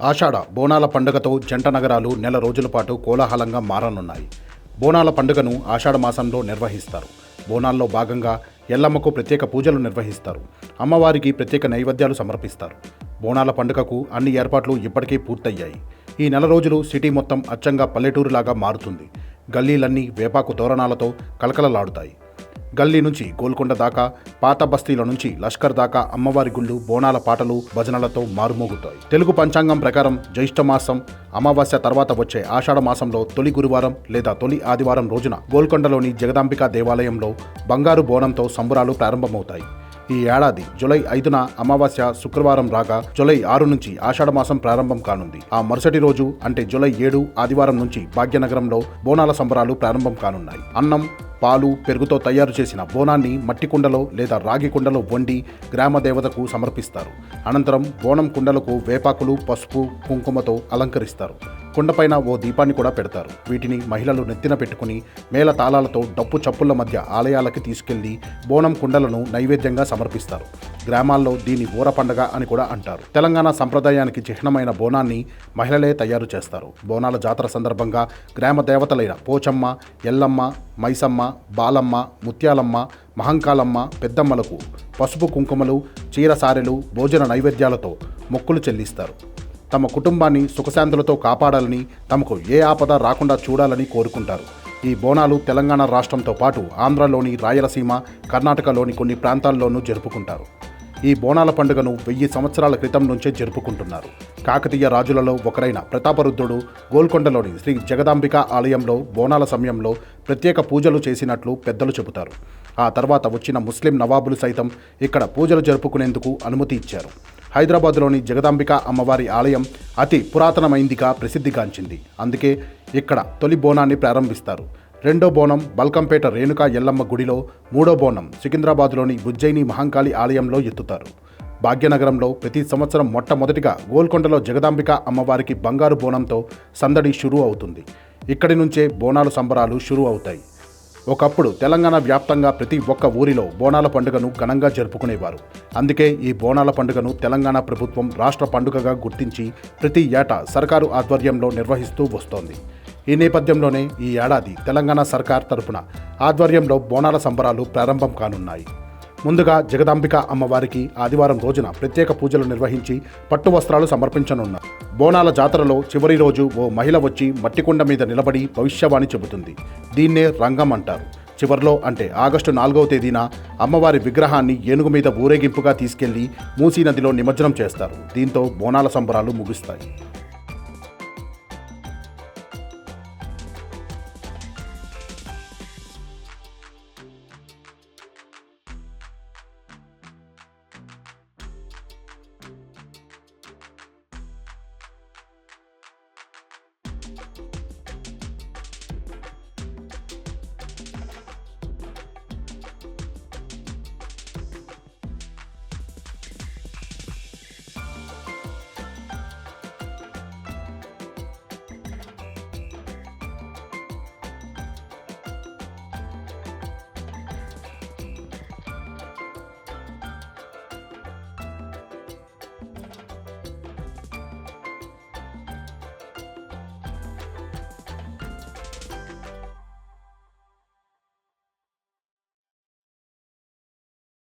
ఆషాఢ బోనాల పండుగతో జంట నగరాలు నెల రోజుల పాటు కోలాహలంగా మారనున్నాయి. బోనాల పండుగను ఆషాఢ మాసంలో నిర్వహిస్తారు. బోనాల్లో భాగంగా ఎల్లమ్మకు ప్రత్యేక పూజలు నిర్వహిస్తారు. అమ్మవారికి ప్రత్యేక నైవేద్యాలు సమర్పిస్తారు. బోనాల పండుగకు అన్ని ఏర్పాట్లు ఇప్పటికే పూర్తయ్యాయి. ఈ నెల రోజులు సిటీ మొత్తం అచ్చంగా పల్లెటూరులాగా మారుతుంది. గల్లీలన్నీ వేపాకు తోరణాలతో కలకలలాడుతాయి. గల్లీ నుంచి గోల్కొండ దాకా, పాత బస్తీల నుంచి లష్కర్ దాకా అమ్మవారి గుళ్ళు బోనాల పాటలు భజనలతో మారుమోగుతాయి. తెలుగు పంచాంగం ప్రకారం జ్యేష్ఠ మాసం అమావాస్య తర్వాత వచ్చే ఆషాఢ మాసంలో తొలి గురువారం లేదా తొలి ఆదివారం రోజున గోల్కొండలోని జగదాంబికా దేవాలయంలో బంగారు బోనంతో సంబురాలు ప్రారంభమవుతాయి. ఈ ఏడాది జూలై 5న అమావాస్య శుక్రవారం రాగా జూలై 6 నుంచి ఆషాఢ మాసం ప్రారంభం కానుంది. ఆ మరుసటి రోజు అంటే జూలై 7 ఆదివారం నుంచి భాగ్యనగరంలో బోనాల సంబరాలు ప్రారంభం కానున్నాయి. అన్నం, పాలు, పెరుగుతో తయారు చేసిన బోనాన్ని మట్టి కుండలో లేదా రాగి కుండలో వండి గ్రామ దేవతకు సమర్పిస్తారు. అనంతరం బోనం కుండలకు వేపాకులు, పసుపు, కుంకుమతో అలంకరిస్తారు. కుండపైన ఓ దీపాన్ని కూడా పెడతారు. వీటిని మహిళలు నెత్తిన పెట్టుకుని మేళ తాళాలతో డప్పు చప్పుళ్ల మధ్య ఆలయాలకి తీసుకెళ్లి బోనం కుండలను నైవేద్యంగా సమర్పిస్తారు. గ్రామాల్లో దీని ఊర పండగ అని కూడా అంటారు. తెలంగాణ సంప్రదాయానికి చిహ్నమైన బోనాన్ని మహిళలే తయారు చేస్తారు. బోనాల జాతర సందర్భంగా గ్రామ దేవతలైన పోచమ్మ, ఎల్లమ్మ, మైసమ్మ, బాలమ్మ, ముత్యాలమ్మ, మహంకాలమ్మ, పెద్దమ్మలకు పసుపు కుంకుమలు, చీరసారెలు, భోజన నైవేద్యాలతో మొక్కులు చెల్లిస్తారు. తమ కుటుంబాన్ని సుఖశాంతులతో కాపాడాలని, తమకు ఏ ఆపద రాకుండా చూడాలని కోరుకుంటారు. ఈ బోనాలు తెలంగాణ రాష్ట్రంతో పాటు ఆంధ్రలోని రాయలసీమ, కర్ణాటకలోని కొన్ని ప్రాంతాల్లోనూ జరుపుకుంటారు. ఈ బోనాల పండుగను 1000 సంవత్సరాల క్రితం నుంచే జరుపుకుంటున్నారు. కాకతీయ రాజులలో ఒకరైన ప్రతాపరుద్రుడు గోల్కొండలోని శ్రీ జగదాంబిక ఆలయంలో బోనాల సమయంలో ప్రత్యేక పూజలు చేసినట్లు పెద్దలు చెబుతారు. ఆ తర్వాత వచ్చిన ముస్లిం నవాబులు సైతం ఇక్కడ పూజలు జరుపుకునేందుకు అనుమతి ఇచ్చారు. హైదరాబాద్లోని జగదాంబిక అమ్మవారి ఆలయం అతి పురాతనమైందిగా ప్రసిద్ధిగాంచింది. అందుకే ఇక్కడ తొలి బోనాన్ని ప్రారంభిస్తారు. రెండో బోనం బల్కంపేట రేణుకా ఎల్లమ్మ గుడిలో, మూడో బోనం సికింద్రాబాద్లోని ఉజ్జయిని మహంకాళి ఆలయంలో ఎత్తుతారు. భాగ్యనగరంలో ప్రతి సంవత్సరం మొట్టమొదటిగా గోల్కొండలో జగదాంబిక అమ్మవారికి బంగారు బోనంతో సందడి షురూ అవుతుంది. ఇక్కడి నుంచే బోనాలు సంబరాలు షురూ అవుతాయి. ఒకప్పుడు తెలంగాణ వ్యాప్తంగా ప్రతి ఒక్క ఊరిలో బోనాల పండుగను ఘనంగా జరుపుకునేవారు. అందుకే ఈ బోనాల పండుగను తెలంగాణ ప్రభుత్వం రాష్ట్ర పండుగగా గుర్తించి ప్రతి ఏటా సర్కారు ఆధ్వర్యంలో నిర్వహిస్తూ వస్తోంది. ఈ నేపథ్యంలోనే ఈ ఏడాది తెలంగాణ సర్కార్ తరపున ఆధ్వర్యంలో బోనాల సంబరాలు ప్రారంభం కానున్నాయి. ముందుగా జగదాంబిక అమ్మవారికి ఆదివారం రోజున ప్రత్యేక పూజలు నిర్వహించి పట్టు వస్త్రాలు సమర్పించనున్నారు. బోనాల జాతరలో చివరి రోజు ఓ మహిళ వచ్చి మట్టికుండ మీద నిలబడి భవిష్యవాణి చెబుతుంది. దీన్నే రంగం అంటారు. చివర్లో అంటే ఆగస్టు 4వ తేదీన అమ్మవారి విగ్రహాన్ని ఏనుగు మీద ఊరేగింపుగా తీసుకెళ్లి మూసీ నదిలో నిమజ్జనం చేస్తారు. దీంతో బోనాల సంబరాలు ముగుస్తాయి.